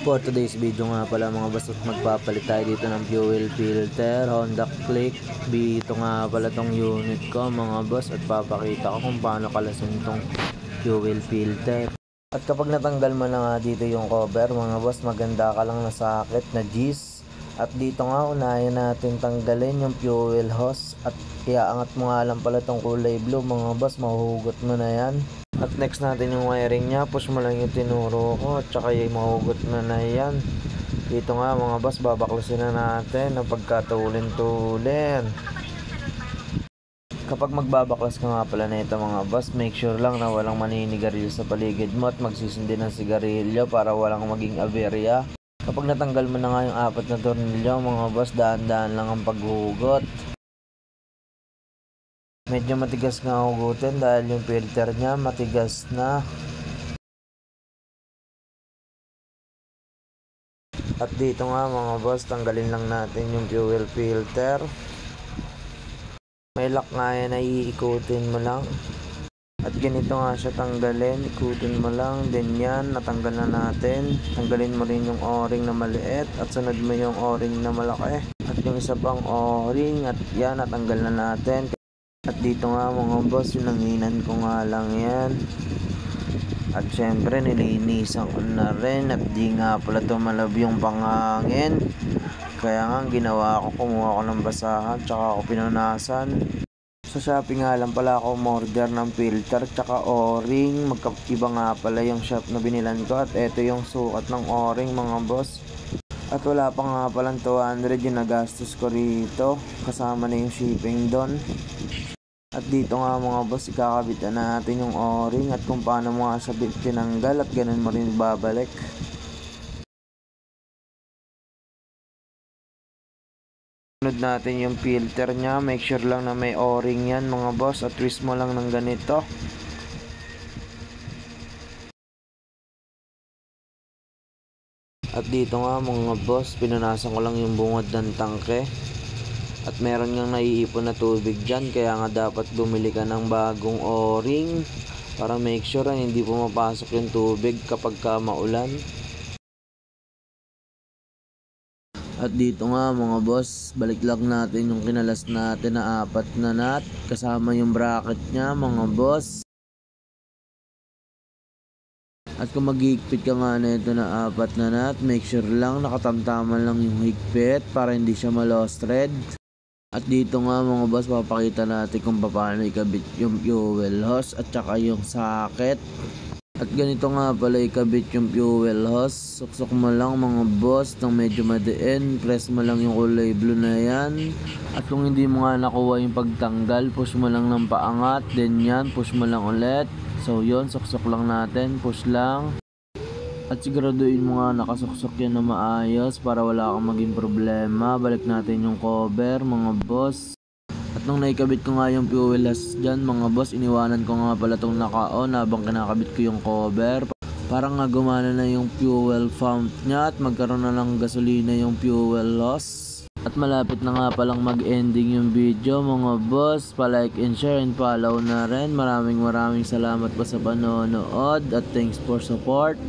For today's video nga pala mga boss, magpapalit tayo dito ng fuel filter Honda Click. Ito nga pala tong unit ko mga boss, at papakita ko kung paano kalasin tong fuel filter. At kapag natanggal mo na nga dito yung cover mga boss, maganda ka lang na socket na G's. At dito nga unahin natin tanggalin yung fuel hose, at iaangat mo nga lang pala tong kulay blue mga boss, mahuhugot mo na yan. At next natin yung wiring nya, push mo lang yung tinuro ko at saka yung mahugot na yan. Dito nga mga boss, babaklasin na natin ng pagkatulin-tulin. Kapag magbabaklas ka nga pala na ito mga boss, make sure lang na walang maninigarilyo sa paligid mo at magsisindi ng sigarilyo para walang maging aberya. Kapag natanggal mo na nga yung 4 na tornilyo mga boss, daan-daan lang ang paghugot. Medyo matigas nga hugutin dahil yung filter nya matigas na. At dito nga mga boss, tanggalin lang natin yung fuel filter. May lock nga yan, iikutin mo lang. At ganito nga siya tanggalin, ikutin mo lang. Then yan, natanggal na natin. Tanggalin mo rin yung o-ring na maliit at sunod mo yung o-ring na malaki. At yung isa pang o-ring, at yan, natanggal na natin. At dito nga mga boss, yung nanginan ko nga lang yan. At syempre nilinisan ko na rin, at di nga pala tumalab yung pangangin. Kaya nga ginawa ko, kumuha ko ng basahan tsaka ako pinunasan. Sa Shopee nga lang pala ako umorder ng filter tsaka o-ring. Magkaiba nga pala yung shop na binilan ko, at eto yung sukat ng o-ring mga boss. At wala pa nga palang 200 yung nagastos ko rito, kasama na yung shipping doon. At dito nga mga boss, ikakabit na natin yung o-ring at kung paano mo nga siya tinanggal, at ganun mo rin babalik. Sunod natin yung filter nya, make sure lang na may o-ring yan mga boss, at twist mo lang ng ganito. At dito nga mga boss, pinunasan ko lang yung bungad ng tangke. At meron ngang naiipon na tubig dyan, kaya nga dapat bumili ka ng bagong o-ring para make sure na hindi pumapasok yung tubig kapag maulan. At dito nga mga boss, balik lang natin yung kinalas natin na 4 na nut kasama yung bracket nya mga boss. At kung mag-higpit ka nga na ito na 4 na nut, make sure lang nakatamtaman lang yung higpit para hindi siya ma-lost thread. At dito nga mga boss, papakita natin kung paano ikabit yung fuel hose at saka yung socket. At ganito nga pala ikabit yung fuel hose. Suksok mo lang mga boss ng medyo madiin, press mo lang yung kulay blue na yan. At kung hindi mo nga nakuha yung pagtanggal, push mo lang ng paangat, then yan, push mo lang ulit. So yun, suksok lang natin, push lang. At siguraduhin mo nga nakasuksok yan na maayos para wala kang maging problema. Balik natin yung cover mga boss. At nung naikabit ko nga yung fuel hose dyan mga boss, iniwanan ko nga pala itong naka-on habang kinakabit ko yung cover. Parang nga gumana na yung fuel pump nya at magkaroon na lang gasolina yung fuel hose. At malapit na nga palang mag-ending yung video mga boss. Pa-like and share and follow na rin. Maraming salamat pa sa panonood at thanks for support.